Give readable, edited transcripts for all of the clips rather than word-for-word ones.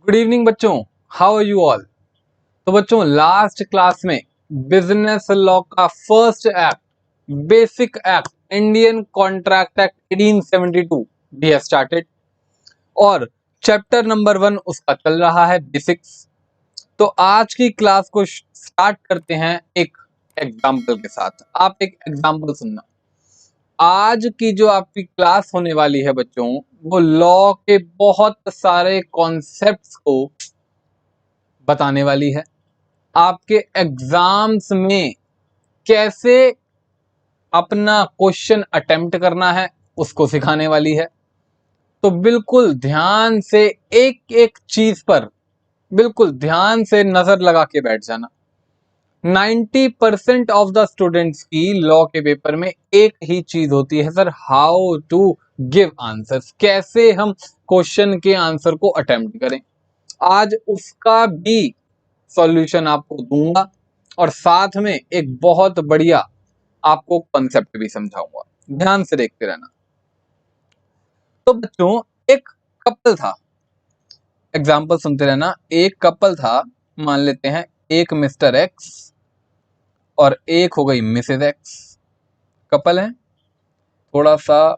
Good evening बच्चों, how are you all. तो बच्चों लास्ट क्लास में बिजनेस लॉ का first act, basic act, Indian contract act 1872 we have started और chapter number 1 उसका चल रहा है बेसिक्स। तो आज की क्लास को स्टार्ट करते हैं एक एग्जाम्पल के साथ। आप एक एग्जाम्पल सुनना। आज की जो आपकी क्लास होने वाली है बच्चों, वो लॉ के बहुत सारे कॉन्सेप्ट्स को बताने वाली है। आपके एग्जाम्स में कैसे अपना क्वेश्चन अटेम्प्ट करना है उसको सिखाने वाली है। तो बिल्कुल ध्यान से एक एक चीज पर बिल्कुल ध्यान से नजर लगा के बैठ जाना। 90% ऑफ द स्टूडेंट्स की लॉ के पेपर में एक ही चीज होती है sir, how to give answers, कैसे हम क्वेश्चन के आंसर को अटेम्प्ट करें। आज उसका भी सॉल्यूशन आपको दूंगा और साथ में एक बहुत बढ़िया आपको कॉन्सेप्ट भी समझाऊंगा। ध्यान से देखते रहना। तो बच्चों एक कपल था, एग्जाम्पल सुनते रहना। एक कपल था, मान लेते हैं एक मिस्टर एक्स और एक हो गई मिसेज एक्स। कपल है, थोड़ा सा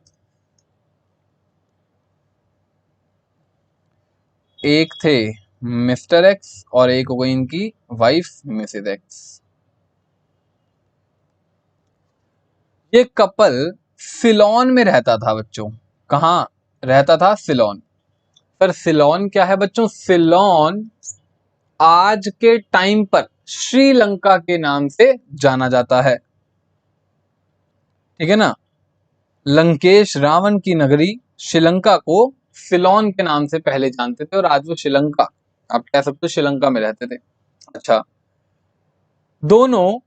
एक थे मिस्टर एक्स और एक हो गई इनकी वाइफ मिसेज एक्स। ये कपल सिलोन में रहता था बच्चों। कहाँ रहता था? सिलोन। पर सिलोन क्या है बच्चों? सिलोन आज के टाइम पर श्रीलंका के नाम से जाना जाता है। ठीक है ना। लंकेश रावण की नगरी श्रीलंका को सिलोन के नाम से पहले जानते थे और आज वो श्रीलंका, आप कह सकते हो श्रीलंका में रहते थे। अच्छा, दोनों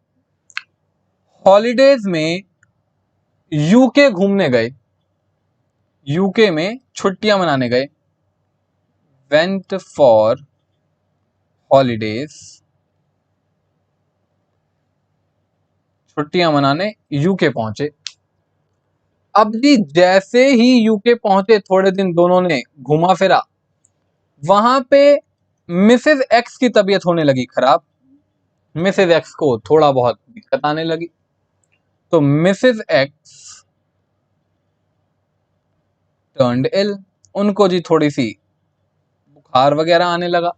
हॉलीडेज में यूके घूमने गए, यूके में छुट्टियां मनाने गए। वेंट फॉर हॉलीडेज, छुट्टियां मनाने यूके पहुंचे। अब जी जैसे ही यूके पहुंचे, थोड़े दिन दोनों ने घुमा फिरा, वहां पे मिसेज एक्स की तबीयत होने लगी खराब। मिसेज एक्स को थोड़ा बहुत दिक्कत आने लगी। तो मिसेज एक्स टर्न्ड इल, उनको जी थोड़ी सी बुखार वगैरह आने लगा।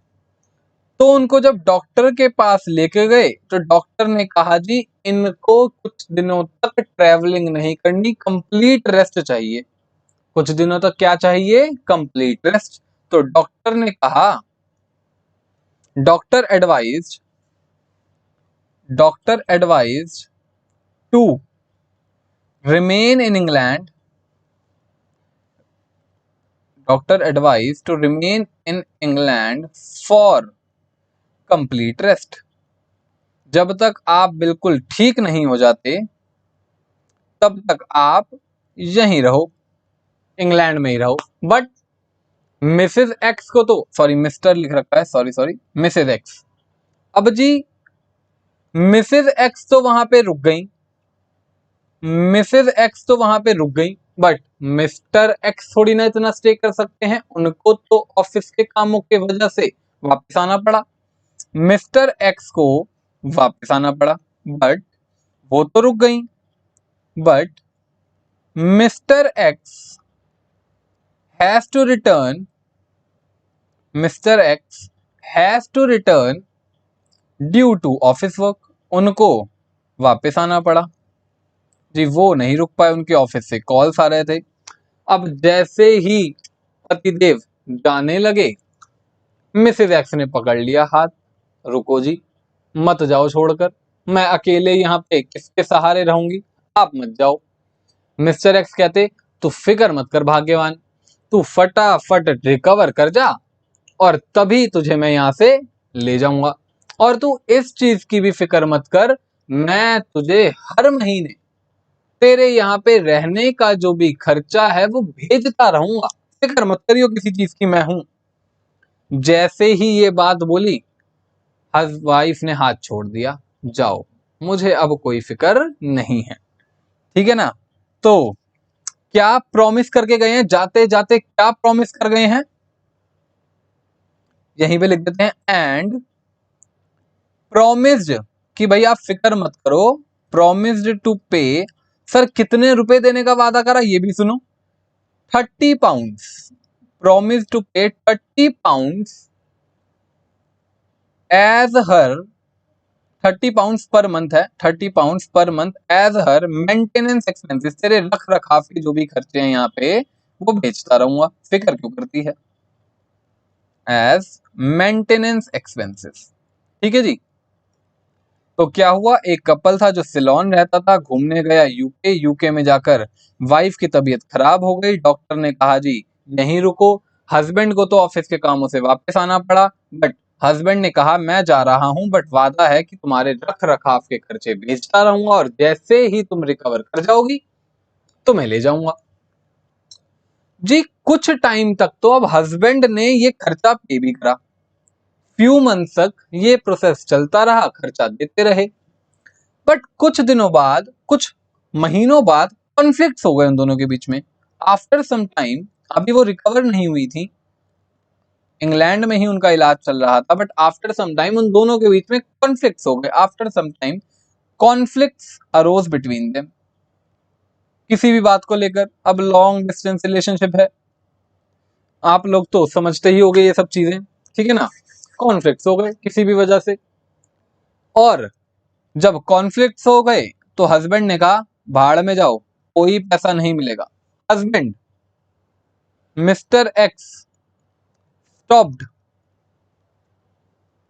तो उनको जब डॉक्टर के पास लेके गए तो डॉक्टर ने कहा जी इनको कुछ दिनों तक ट्रैवलिंग नहीं करनी, कंप्लीट रेस्ट चाहिए। कुछ दिनों तक क्या चाहिए? Complete rest. तो डॉक्टर ने कहा, doctor advised to remain in England, doctor advise to remain in England for complete rest. जब तक आप बिल्कुल ठीक नहीं हो जाते तब तक आप यहीं रहो, इंग्लैंड में ही रहो। बट मिसेज एक्स को तो, सॉरी मिस्टर लिख रखा है, सॉरी मिसेज एक्स। अब जी मिसेज एक्स तो वहां पे रुक गई, मिसेज एक्स तो वहां पे रुक गई, बट मिस्टर एक्स थोड़ी ना इतना स्टे कर सकते हैं। उनको तो ऑफिस के कामों की वजह से वापस आना पड़ा। मिस्टर एक्स को वापस आना पड़ा, बट वो तो रुक गई। But mister X has to return, mister X has to return due to office work. उनको वापस आना पड़ा जी, वो नहीं रुक पाए, उनके ऑफिस से कॉल्स आ रहे थे। अब जैसे ही पतिदेव जाने लगे, मिसेज एक्स ने पकड़ लिया हाथ, रुको जी, मत जाओ छोड़कर, मैं अकेले यहाँ पे किसके सहारे रहूंगी, आप मत जाओ। मिस्टर एक्स कहते, तू फिक्र मत कर भाग्यवान, तू फटाफट रिकवर कर जा और तभी तुझे मैं यहाँ से ले जाऊंगा। और तू इस चीज की भी फिक्र मत कर, मैं तुझे हर महीने तेरे यहाँ पे रहने का जो भी खर्चा है वो भेजता रहूंगा, फिक्र मत करियो किसी चीज की, मैं हूं। जैसे ही ये बात बोली, वाइफ ने हाथ छोड़ दिया, जाओ, मुझे अब कोई फिक्र नहीं है। ठीक है ना। तो क्या प्रॉमिस करके गए हैं? जाते जाते क्या प्रॉमिस कर गए हैं? यहीं पे लिख देते हैं एंड प्रोमिस्ड कि भाई आप फिक्र मत करो, प्रोमिस्ड टू पे, सर कितने रुपए देने का वादा करा ये भी सुनो, 30 पाउंड्स, प्रोमिस टू पे 30 पाउंड्स एज हर, 30 पाउंड्स पर मंथ है, 30 पाउंड्स पर मंथ एज हर मेंटेनेंस एक्सपेंसेस, तेरे रख रखाव के जो भी खर्चे हैं यहाँ पे वो भेजता रहूंगा, फिक्र क्यों करती है, एज मेंटेनेंस एक्सपेंसेस। ठीक है जी। तो क्या हुआ, एक कपल था जो सिलोन रहता था, घूमने गया यूके, यूके में जाकर वाइफ की तबीयत खराब हो गई, डॉक्टर ने कहा जी यहीं रुको, हस्बैंड को तो ऑफिस के कामों से वापस आना पड़ा, बट हस्बैंड ने कहा मैं जा रहा हूं बट वादा है कि तुम्हारे रख रखाव के खर्चे भेजता रहूंगा और जैसे ही तुम रिकवर कर जाओगी तो मैं ले जाऊंगा। जी कुछ टाइम तक तो अब हस्बैंड ने ये खर्चा पे भी करा, फ्यू मंथ तक ये प्रोसेस चलता रहा, खर्चा देते रहे, बट कुछ दिनों बाद, कुछ महीनों बाद कॉन्फ्लिक्ट्स हो गए उन दोनों के बीच में। आफ्टर सम टाइम, अभी वो रिकवर नहीं हुई थी, इंग्लैंड में ही उनका इलाज चल रहा था, बट आफ्टर सम टाइम उन दोनों के बीच में कॉन्फ्लिक्ट्स हो गए, after some time conflicts arose between them, किसी भी बात को लेकर। अब लॉन्ग डिस्टेंस रिलेशनशिप है, आप लोग तो समझते ही होंगे ये सब चीजें, ठीक है ना। कॉन्फ्लिक्ट्स हो गए किसी भी वजह से, और जब कॉन्फ्लिक्ट्स हो गए तो हस्बैंड ने कहा भाड़ में जाओ, कोई पैसा नहीं मिलेगा। Husband mister x stopped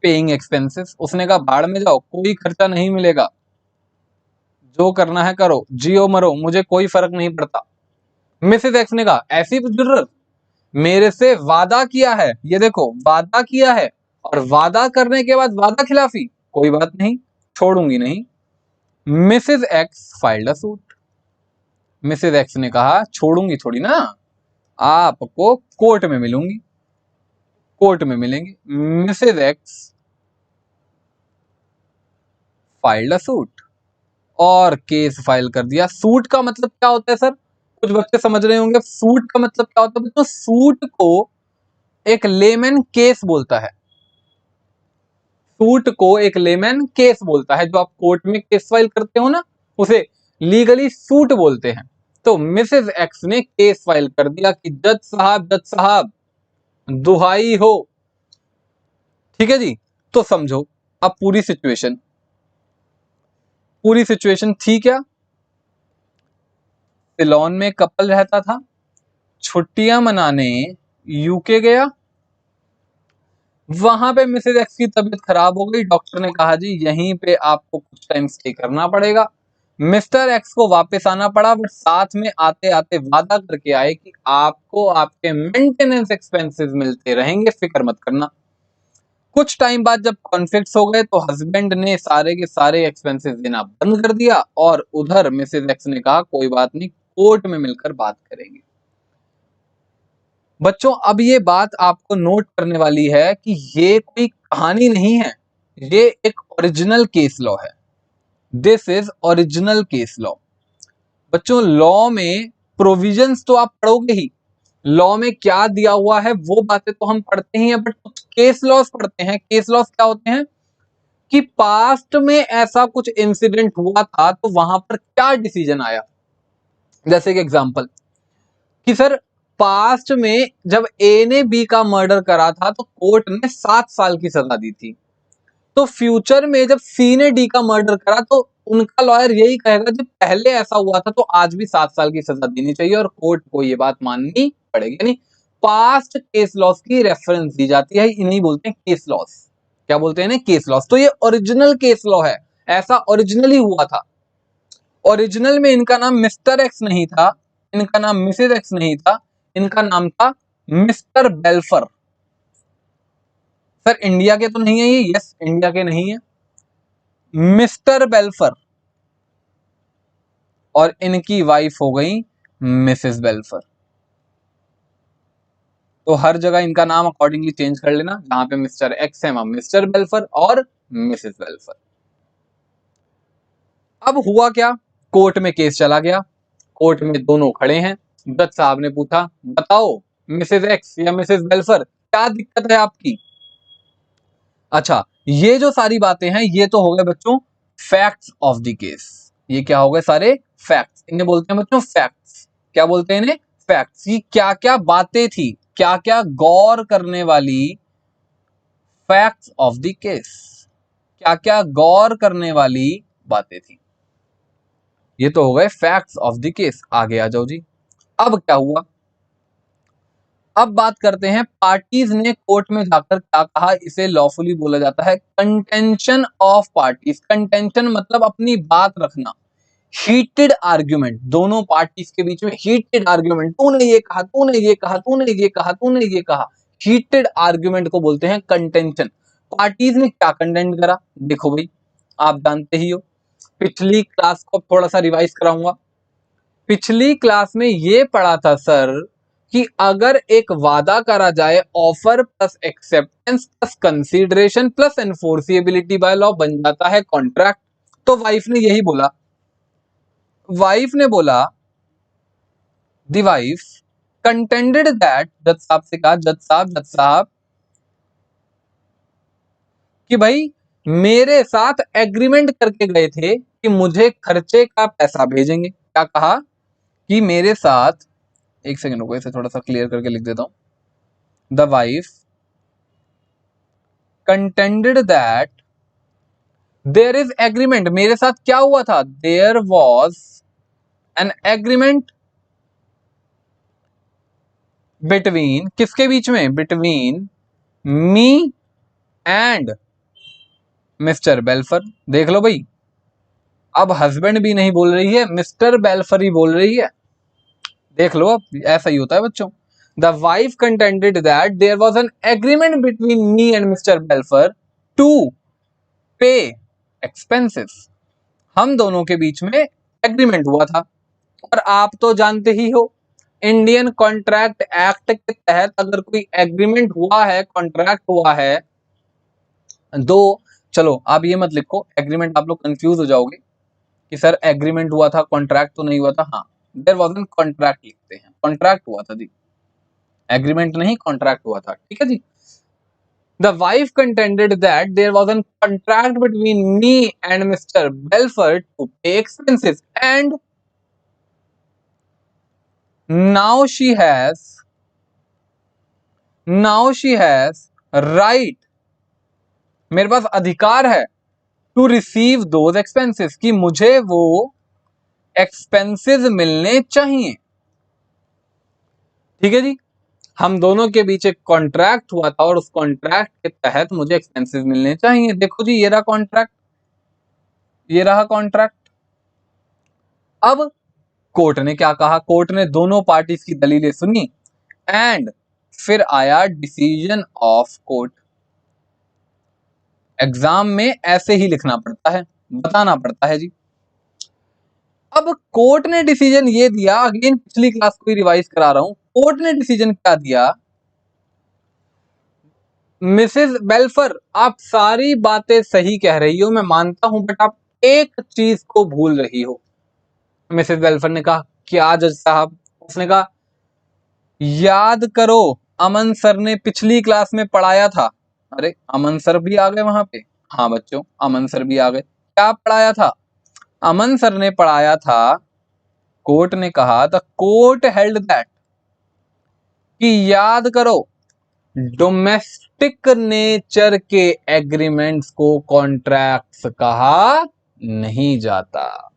paying expenses, उसने कहा भाड़ में जाओ, कोई खर्चा नहीं मिलेगा, जो करना है करो, जियो मरो, मुझे कोई फर्क नहीं पड़ता। मिसेस एक्स ने कहा ऐसी जरूरत, मेरे से वादा किया है, ये देखो वादा किया है, और वादा करने के बाद वादा खिलाफी, कोई बात नहीं, छोड़ूंगी नहीं। Mrs x filed a suit, Mrs x ने कहा छोड़ूंगी थोड़ी ना, आपको कोर्ट में मिलूंगी, कोर्ट में मिलेंगे। Mrs x filed a suit, और केस फाइल कर दिया। सूट का मतलब क्या होता है सर, कुछ बच्चे समझ रहे होंगे, सूट का मतलब क्या होता है बच्चों, सूट को एक लेमैन केस बोलता है, सूट को एक लेमैन केस बोलता है, जो आप कोर्ट में केस फाइल करते हो ना, उसे लीगली सूट बोलते हैं। तो मिसेस एक्स ने केस फाइल कर दिया कि जज साहब, जज साहब दुहाई हो, ठीक है जी। तो समझो अब पूरी सिचुएशन, पूरी सिचुएशन थी क्या, सिलोन में कपल रहता था, छुट्टियां मनाने यूके गया, वहां पे मिसेज एक्स की तबीयत खराब हो गई, डॉक्टर ने कहा जी यहीं पे आपको कुछ टाइम स्टे करना पड़ेगा। मिस्टर एक्स को वापस आना पड़ा, बट साथ में आते आते वादा करके आए कि आपको आपके मेंटेनेंस एक्सपेंसेस मिलते रहेंगे, फिक्र मत करना। कुछ टाइम बाद जब कॉन्फ्लिक्ट्स हो गए तो हस्बैंड ने सारे के सारे एक्सपेंसेस देना बंद कर दिया, और उधर मिसेज एक्स ने कहा कोई बात नहीं, कोर्ट में मिलकर बात करेंगे। बच्चों अब ये बात आपको नोट करने वाली है कि ये कोई कहानी नहीं है, ये एक ओरिजिनल केस लॉ है, this is original case law. बच्चों लॉ में प्रोविजंस तो आप पढ़ोगे ही, लॉ में क्या दिया हुआ है वो बातें तो हम पढ़ते ही हैं, बट कुछ केस लॉस पढ़ते हैं। केस लॉस क्या होते हैं कि पास्ट में ऐसा कुछ इंसिडेंट हुआ था तो वहां पर क्या डिसीजन आया। जैसे कि एग्जांपल कि सर पास्ट में जब ए ने बी का मर्डर करा था तो कोर्ट ने 7 साल की सजा दी थी, तो फ्यूचर में जब सी ने डी का मर्डर करा तो उनका लॉयर यही कहेगा जब पहले ऐसा हुआ था तो आज भी 7 साल की सजा देनी चाहिए, और कोर्ट को ये बात माननी पड़ेगी। यानी पास्ट केस लॉस की रेफरेंस दी जाती है, इन्हीं बोलते हैं केस लॉस। क्या बोलते हैं ना, केस लॉस। तो ये ओरिजिनल केस लॉ है, ऐसा ओरिजिनली हुआ था। ओरिजिनल में इनका नाम मिस्टर एक्स नहीं था, इनका नाम मिसेज एक्स नहीं था, इनका नाम था मिस्टर बेल्फर। सर इंडिया के तो नहीं है ये, यस इंडिया के नहीं है, मिस्टर बेल्फर, और इनकी वाइफ हो गई मिसेस बेल्फर। तो हर जगह इनका नाम अकॉर्डिंगली चेंज कर लेना, जहां पे मिस्टर एक्स है वहां मिस्टर बेल्फर और मिसेस बेल्फर। अब हुआ क्या, कोर्ट में केस चला गया, कोर्ट में दोनों खड़े हैं, जज साहब ने पूछा बताओ मिसेस एक्स या मिसेस बेल्फर क्या दिक्कत है आपकी, अच्छा, ये जो सारी बातें हैं ये तो हो गए बच्चों फैक्ट्स ऑफ द केस। ये क्या हो गए? सारे फैक्ट्स। इन्हें बोलते हैं बच्चों फैक्ट्स। क्या बोलते हैं इन्हें? फैक्ट्स। की क्या क्या बातें थी, क्या क्या गौर करने वाली फैक्ट्स ऑफ द केस, क्या क्या गौर करने वाली बातें थी। ये तो हो गए फैक्ट्स ऑफ द केस। आगे आ जाओ जी। अब क्या हुआ? अब बात करते हैं पार्टीज ने कोर्ट में जाकर क्या कहा। इसे लॉफुली बोला जाता है कंटेंशन ऑफ पार्टीज। कंटेंशन मतलब अपनी बात रखना। हीटेड आर्ग्यूमेंट, दोनों पार्टीज के बीच में हीटेड आर्ग्यूमेंट, तूने ये कहा, तूने ये कहा, तूने ये कहा, तूने ये कहा। हीटेड आर्ग्यूमेंट को बोलते हैं कंटेंशन। पार्टीज ने क्या कंटेंट करा? देखो भाई, आप जानते ही हो, पिछली क्लास को थोड़ा सा रिवाइज कराऊंगा। पिछली क्लास में ये पढ़ा था सर कि अगर एक वादा करा जाए, offer plus acceptance plus consideration plus enforceability by law बन जाता है कॉन्ट्रैक्ट। तो वाइफ ने यही बोला, वाइफ ने बोला, द वाइफ कंटेंडेड दैट, जज साहब से कहा, जज साहब कि भाई मेरे साथ एग्रीमेंट करके गए थे कि मुझे खर्चे का पैसा भेजेंगे। क्या कहा? कि मेरे साथ, एक सेकंड रुको, इसे थोड़ा सा क्लियर करके लिख देता हूं। The wife contended that there is agreement. मेरे साथ क्या हुआ था? There was an agreement between, किसके बीच में? Between me and mister Belfer. देख लो भाई, अब हस्बैंड भी नहीं बोल रही है, मिस्टर बेल्फर ही बोल रही है। देख लो, अब ऐसा ही होता है बच्चों। The wife contended that there was an agreement between me and mister Belfer to pay expenses. हम दोनों के बीच में एग्रीमेंट हुआ था। और आप तो जानते ही हो, इंडियन कॉन्ट्रैक्ट एक्ट के तहत अगर कोई एग्रीमेंट हुआ है, कॉन्ट्रैक्ट हुआ है, दो, चलो आप ये मत लिखो एग्रीमेंट, आप लोग कंफ्यूज हो जाओगे कि सर एग्रीमेंट हुआ था, कॉन्ट्रैक्ट तो नहीं हुआ था। हाँ, देयर वाज एन कॉन्ट्रैक्ट लिखते हैं, कॉन्ट्रैक्ट हुआ था जी, एग्रीमेंट नहीं, कॉन्ट्रैक्ट हुआ था। ठीक है जी। The wife contended that there was a contract between me and Mr. Belford to pay expenses, and now she has right, मेरे पास अधिकार है टू रिसीव दोज एक्सपेंसेस, कि मुझे वो एक्सपेंसेस मिलने चाहिए। ठीक है जी। हम दोनों के बीच एक कॉन्ट्रैक्ट हुआ था और उस कॉन्ट्रैक्ट के तहत मुझे एक्सपेंसेस मिलने चाहिए। देखो जी, ये रहा कॉन्ट्रैक्ट, ये रहा कॉन्ट्रैक्ट। अब कोर्ट ने क्या कहा? कोर्ट ने दोनों पार्टीज की दलीलें सुनी एंड फिर आया डिसीजन ऑफ कोर्ट। एग्जाम में ऐसे ही लिखना पड़ता है, बताना पड़ता है जी। अब कोर्ट ने डिसीजन ये दिया, अगेन पिछली क्लास को ही रिवाइज करा रहा हूं। कोर्ट ने डिसीजन क्या दिया? मिसेस बेल्फर, आप सारी बातें सही कह रही हो, मैं मानता हूं, बट आप एक चीज को भूल रही हो। मिसेस बेल्फर ने कहा, क्या जज साहब? उसने कहा, याद करो, अमन सर ने पिछली क्लास में पढ़ाया था। अरे अमन सर भी आ गए वहां पे। हाँ बच्चों, अमन सर भी आ गए। क्या पढ़ाया था? अमन सर ने पढ़ाया था, कोर्ट ने कहा, द कोर्ट हेल्ड दैट, कि याद करो, डोमेस्टिक नेचर के एग्रीमेंट्स को कॉन्ट्रैक्ट्स कहा नहीं जाता।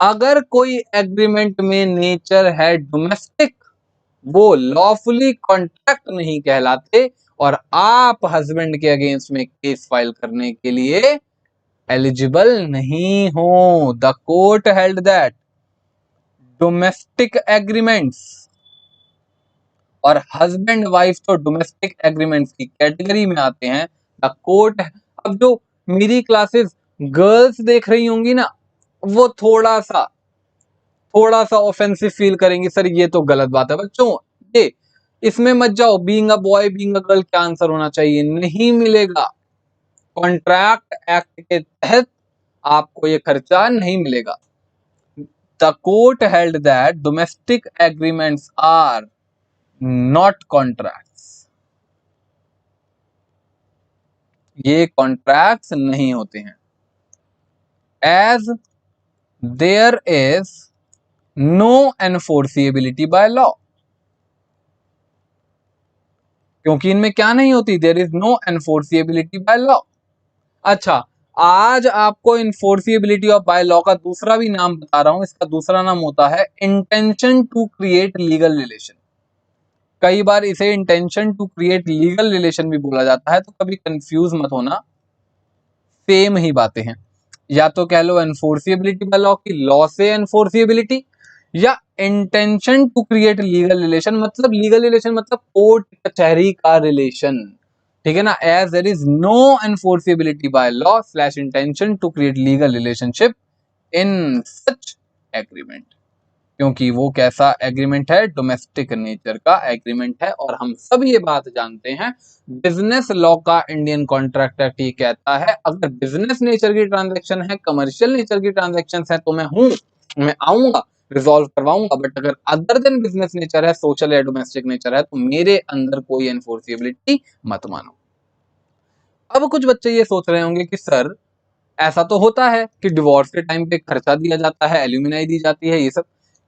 अगर कोई एग्रीमेंट में नेचर है डोमेस्टिक, वो लॉफुली कॉन्ट्रैक्ट नहीं कहलाते और आप हस्बैंड के अगेंस्ट में केस फाइल करने के लिए एलिजिबल नहीं हो। The court held that domestic agreements, और हस्बैंड वाइफ तो डोमेस्टिक एग्रीमेंट्स की कैटेगरी में आते हैं। द कोर्ट, अब जो मेरी क्लासेस गर्ल्स देख रही होंगी ना, वो थोड़ा सा ऑफेंसिव फील करेंगे, सर ये तो गलत बात है बच्चों। ये इसमें मत जाओ, being a boy being a girl क्या आंसर होना चाहिए, नहीं मिलेगा। कॉन्ट्रैक्ट एक्ट के तहत आपको ये खर्चा नहीं मिलेगा। The court held that domestic agreements are not contracts. ये कॉन्ट्रैक्ट्स नहीं होते हैं। As there is no enforceability by law, क्योंकि इनमें क्या नहीं होती, there is no enforceability by law. अच्छा, आज आपको इन्फोर्सिएबिलिटी ऑफ बाय लॉ का दूसरा भी नाम बता रहा हूं। इसका दूसरा नाम होता है intention to create legal relation. कई बार इसे intention to create legal relation भी बोला जाता है, तो कभी कंफ्यूज मत होना, सेम ही बातें हैं। या तो कह लो एनफोर्सिएबिलिटी बाय लॉ की लॉ से एनफोर्सिएबिलिटी, या intention to create legal relation मतलब लीगल रिलेशन मतलब कोर्ट कचहरी का रिलेशन, ठीक है ना। As there is no enforceability by law slash intention to create legal relationship in such agreement, क्योंकि वो कैसा एग्रीमेंट है, डोमेस्टिक नेचर का एग्रीमेंट है। और हम सब ये बात जानते हैं, बिजनेस लॉ का इंडियन कॉन्ट्रैक्ट एक्ट ये कहता है, अगर बिजनेस नेचर की ट्रांजैक्शन है, कमर्शियल नेचर की ट्रांजैक्शन है, तो मैं आऊंगा, रिजॉल्व करवाऊंगा। बट अगर अदर देन बिजनेस नेचर है, सोशल या डोमेस्टिक नेचर है, तो मेरे अंदर कोई एनफोर्सिबिलिटी मत मानो। अब कुछ बच्चे ये सोच रहे होंगे कि सर ऐसा तो होता है कि डिवोर्स के टाइम पे खर्चा दिया जाता है, एल्यूमिनाई दी जाती है,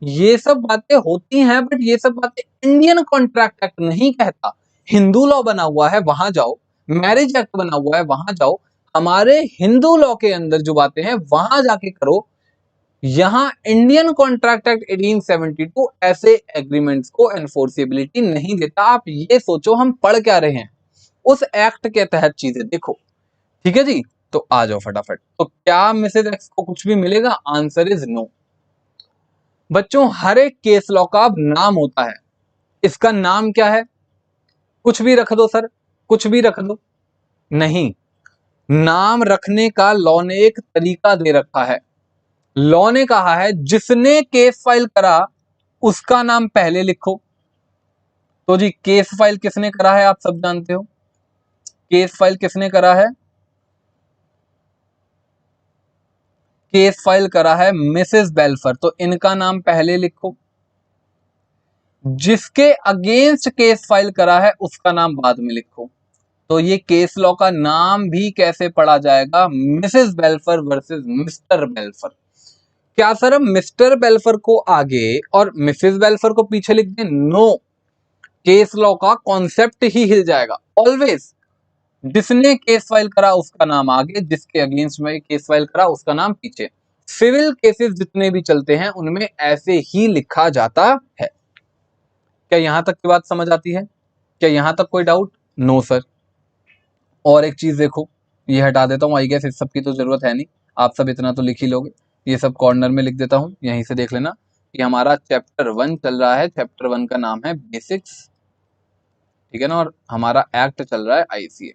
ये सब बातें होती हैं, बट ये सब बातें इंडियन कॉन्ट्रैक्ट एक्ट नहीं कहता। हिंदू लॉ बना हुआ है, वहां जाओ, मैरिज एक्ट बना हुआ है, वहां जाओ, हमारे हिंदू लॉ के अंदर जो बातें हैं वहां जाके करो। यहां इंडियन कॉन्ट्रैक्ट एक्ट 1872 ऐसे एग्रीमेंट्स को एनफोर्सिबिलिटी नहीं देता। आप ये सोचो हम पढ़ क्या रहे हैं, उस एक्ट के तहत चीजें देखो, ठीक है जी। तो आ जाओ फटाफट। तो क्या मिसेज एक्स को कुछ भी मिलेगा? Answer is no. बच्चों, हर एक केस लॉ का अब नाम होता है। इसका नाम क्या है? कुछ भी रख दो सर, कुछ भी रख दो। नहीं, नाम रखने का लॉ ने एक तरीका दे रखा है। लॉ ने कहा है जिसने केस फाइल करा उसका नाम पहले लिखो। तो जी केस फाइल किसने करा है? आप सब जानते हो केस फाइल किसने करा है। केस फाइल करा है मिसेस बेल्फर, तो इनका नाम पहले लिखो। जिसके अगेंस्ट केस फाइल करा है उसका नाम बाद में लिखो। तो ये केस लॉ का नाम भी कैसे पढ़ा जाएगा? Mrs Balfour versus Mr बेल्फर। क्या सर हम मिस्टर बेल्फर को आगे और मिसेस बेल्फर को पीछे लिख दें? नो, केस लॉ का कॉन्सेप्ट ही हिल जाएगा। ऑलवेज जिसने केस फाइल करा उसका नाम आगे, जिसके अगेंस्ट में केस फाइल करा उसका नाम पीछे। सिविल केसेस जितने भी चलते हैं उनमें ऐसे ही लिखा जाता है। क्या यहां तक की बात समझ आती है? क्या यहां तक कोई डाउट? No sir. और एक चीज देखो, ये हटा देता हूँ, आई गेस इस सब की तो जरूरत है नहीं, आप सब इतना तो लिख ही लोगे। ये सब कॉर्नर में लिख देता हूँ, यहीं से देख लेना कि हमारा चैप्टर 1 चल रहा है। चैप्टर 1 का नाम है बेसिक्स, ठीक है ना, और हमारा एक्ट चल रहा है आईसीए।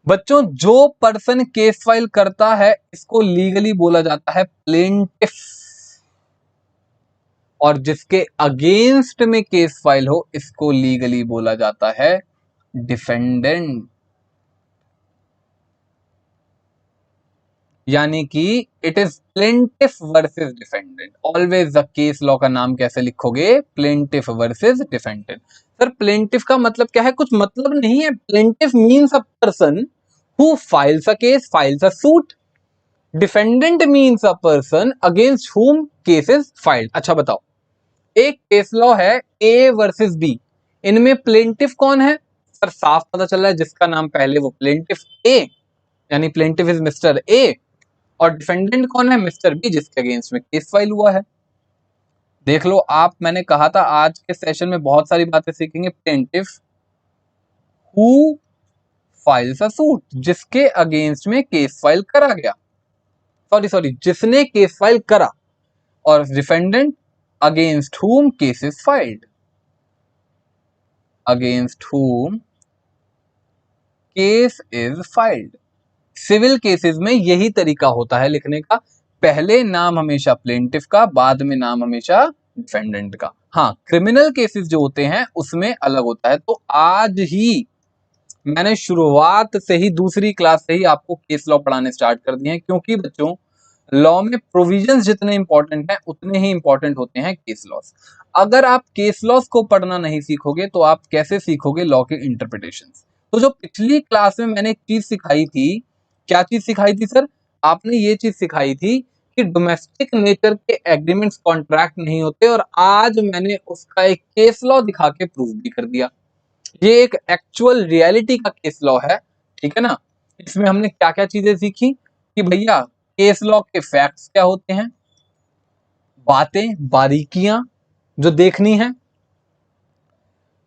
बच्चों, जो पर्सन केस फाइल करता है इसको लीगली बोला जाता है प्लेंटिफ, और जिसके अगेंस्ट में केस फाइल हो इसको लीगली बोला जाता है डिफेंडेंट। यानी कि it is plaintiff versus defendant. Always the case law का नाम कैसे लिखोगे? Plaintiff versus defendant. Sir plaintiff का मतलब क्या है? कुछ मतलब नहीं है। Plaintiff means a person who files a case, files a suit. Defendant means a person against whom case is filed. अच्छा बताओ, एक केस लॉ है ए वर्सेस बी, इनमें प्लेंटिफ कौन है? सर साफ पता चल रहा है जिसका नाम पहले वो प्लेंटिफ ए, यानी प्लेंटिफ इज मिस्टर ए, और डिफेंडेंट कौन है? मिस्टर बी, जिसके अगेंस्ट में केस फाइल हुआ है। देख लो आप, मैंने कहा था आज के सेशन में बहुत सारी बातें सीखेंगे। Plaintiff who files a suit, जिसके अगेंस्ट में केस फाइल करा गया, सॉरी जिसने केस फाइल करा, और defendant against whom case is filed, against whom case is filed. Civil cases में यही तरीका होता है लिखने का, पहले नाम हमेशा प्लेंटिफ का, बाद में नाम हमेशा डिफेंडेंट का। हाँ, क्रिमिनल केसेस जो होते हैं उसमें अलग होता है। तो आज ही मैंने शुरुआत से ही, दूसरी क्लास से ही आपको केस लॉ पढ़ाने स्टार्ट कर दिए हैं, क्योंकि बच्चों लॉ में प्रोविजंस जितने इंपॉर्टेंट हैं उतने ही इंपॉर्टेंट होते हैं केस लॉस। अगर आप केस लॉस को पढ़ना नहीं सीखोगे तो आप कैसे सीखोगे लॉ के इंटरप्रिटेशंस? तो जो पिछली क्लास में मैंने एक चीज सिखाई थी, क्या चीज सिखाई थी सर? आपने ये चीज सिखाई थी कि डोमेस्टिक नेचर के एग्रीमेंट्स कॉन्ट्रैक्ट नहीं होते, और आज मैंने उसका एक केस लॉ दिखा के प्रूव भी कर दिया। ये एक एक्चुअल रियलिटी का केस लॉ है, ठीक है ना। इसमें हमने क्या क्या चीजें सीखी कि भैया केस लॉ के फैक्ट्स क्या होते हैं, बातें बारीकियां जो देखनी है,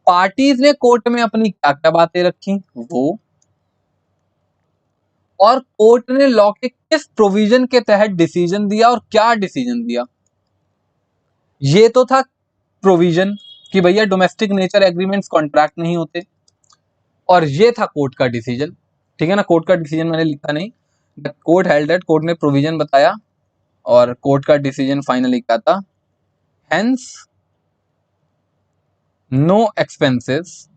पार्टीज ने कोर्ट में अपनी क्या क्या बातें रखी वो, और कोर्ट ने लॉ के किस प्रोविजन के तहत डिसीजन दिया और क्या डिसीजन दिया। ये तो था प्रोविजन कि भैया डोमेस्टिक नेचर एग्रीमेंट्स कॉन्ट्रैक्ट नहीं होते, और ये था कोर्ट का डिसीजन, ठीक है ना। कोर्ट का डिसीजन मैंने लिखा नहीं, the court held that, court ने प्रोविजन बताया और कोर्ट का डिसीजन फाइनली क्या था, hence no expenses,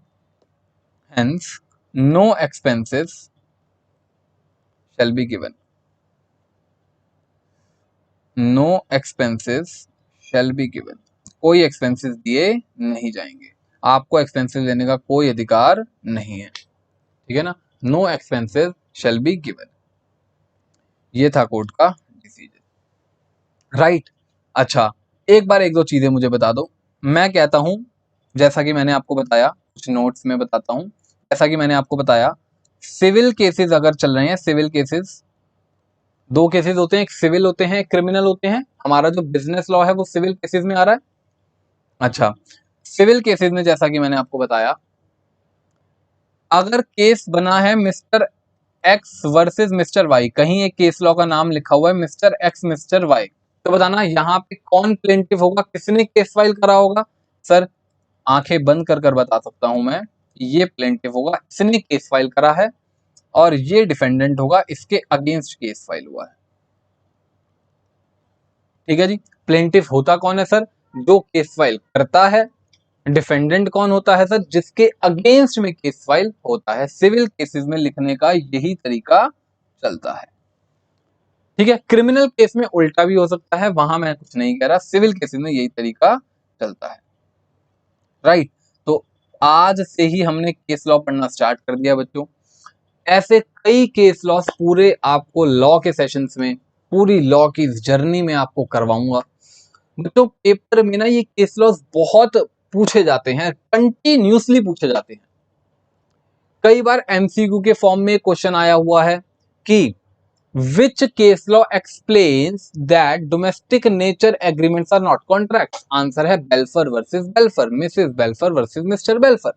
hence no expenses shall be given, no expenses shall be given, कोई एक्सपेंसेस दिए नहीं जाएंगे, आपको एक्सपेंसेस देने का कोई अधिकार नहीं है, ठीक है ना। No expenses shall be given, ये था कोर्ट का डिसीजन, राइट। अच्छा, एक बार एक दो चीजें मुझे बता दो। मैं कहता हूं, जैसा कि मैंने आपको बताया, कुछ नोट्स में बताता हूं, जैसा कि मैंने आपको बताया, सिविल केसेस अगर चल रहे हैं, सिविल केसेस, दो केसेस होते हैं, एक सिविल होते हैं, एक क्रिमिनल होते हैं। हमारा जो बिजनेस लॉ है वो सिविल केसेस में आ रहा है। अच्छा, सिविल केसेस में जैसा कि मैंने आपको बताया, अगर केस बना है mister X versus mister Y, कहीं एक केस लॉ का नाम लिखा हुआ है मिस्टर एक्स मिस्टर वाई, तो बताना यहाँ पे कौन प्लेंटिफ होगा, किसने केस फाइल करा होगा। सर आंखें बंद कर कर बता सकता हूं मैं, ये प्लेंटिफ होगा, इसने केस फाइल करा है, और ये डिफेंडेंट होगा, इसके अगेंस्ट केस फाइल हुआ है, ठीक है जी। प्लेंटिफ होता कौन है सर? जो केस फाइल करता है। डिफेंडेंट कौन होता है सर? जिसके अगेंस्ट में केस फाइल होता है। सिविल केसेस में लिखने का यही तरीका चलता है, ठीक है। क्रिमिनल केस में उल्टा भी हो सकता है, वहां मैं कुछ नहीं कह रहा, सिविल केसेस में यही तरीका चलता है, राइट। तो आज से ही हमने केस लॉ पढ़ना स्टार्ट कर दिया बच्चों। ऐसे कई केस लॉस पूरे आपको लॉ के सेशंस में, पूरी लॉ की जर्नी में आपको करवाऊंगा बच्चों। पेपर में ना ये केस लॉस बहुत पूछे जाते हैं, कंटिन्यूसली पूछे जाते हैं। कई बार एमसीक्यू के फॉर्म में क्वेश्चन आया हुआ है कि Which case law explains that domestic nature agreements are not contracts? Answer है Balfour versus Balfour, Mrs Balfour versus Mr Balfour.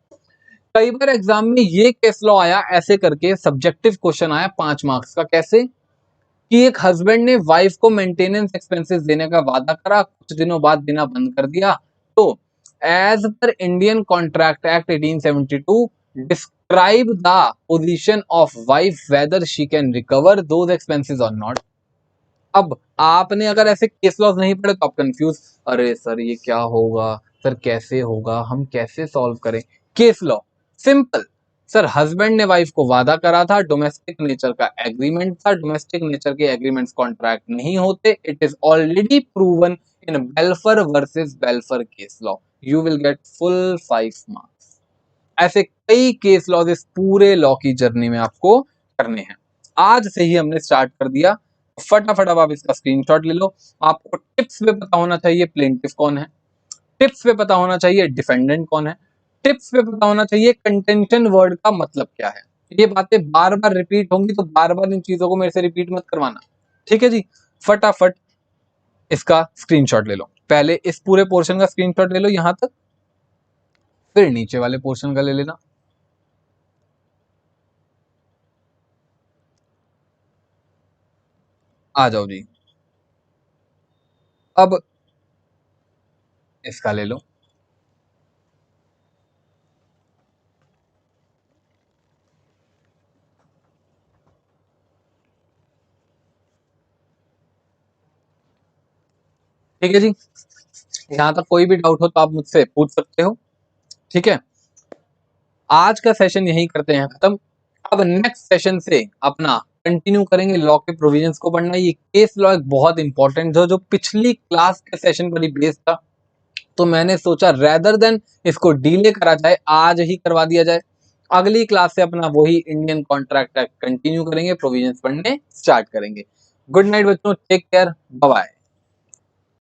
कई बार एग्जाम में ये केस लॉ आया ऐसे करके, सब्जेक्टिव क्वेश्चन आया 5 मार्क्स का, कैसे कि एक हस्बैंड ने वाइफ को मेंटेनेंस एक्सपेंसेस देने का वादा करा, कुछ दिनों बाद देना बंद कर दिया, तो as per Indian contract act 1872 describe the position of wife whether she can recover those expenses और नॉट। अब आपने अगर ऐसे केस लॉज नहीं पढ़े तो आप कंफ्यूज, अरे सर ये क्या होगा, सर कैसे होगा, हम कैसे सॉल्व करें। Case law simple, sir husband ने वाइफ को वादा करा था, डोमेस्टिक नेचर का एग्रीमेंट था, डोमेस्टिक नेचर के एग्रीमेंट्स कॉन्ट्रैक्ट नहीं होते, it is already proven in बेल्फर versus बेल्फर case law, you will get full 5 marks. ऐसे कई केस लॉज इस पूरे लॉ की जर्नी में आपको करने हैं, आज से ही हमने स्टार्ट कर दिया। फटाफट अब आप इसका स्क्रीनशॉट ले लो। आपको टिप्स पे पता होना चाहिए प्लेंटिफ कौन है, टिप्स पे पता होना चाहिए डिफेंडेंट कौन है, टिप्स पे पता होना चाहिए कंटेंशन वर्ड का मतलब क्या है। ये बातें बार बार रिपीट होंगी, तो बार बार इन चीजों को मेरे से रिपीट मत करवाना, ठीक है जी। फटाफट इसका स्क्रीनशॉट ले लो, पहले इस पूरे पोर्शन का स्क्रीनशॉट ले लो यहां तक, फिर नीचे वाले पोर्शन का ले लेना। आ जाओ जी, अब इसका ले लो। ठीक है जी, यहां तक कोई भी डाउट हो तो आप मुझसे पूछ सकते हो, ठीक है। आज का सेशन यही करते हैं खत्म। अब नेक्स्ट सेशन से अपना कंटिन्यू करेंगे लॉ के प्रोविजंस को पढ़ना। ये केस लॉ एक बहुत इंपॉर्टेंट जो पिछली क्लास के सेशन पर ही बेस्ड था, तो मैंने सोचा रेदर देन इसको डिले करा जाए, आज ही करवा दिया जाए। अगली क्लास से अपना वही इंडियन कॉन्ट्रैक्ट एक्ट कंटिन्यू करेंगे, प्रोविजंस पढ़ने स्टार्ट करेंगे। गुड नाइट बच्चों, टेक केयर, बाय बाय।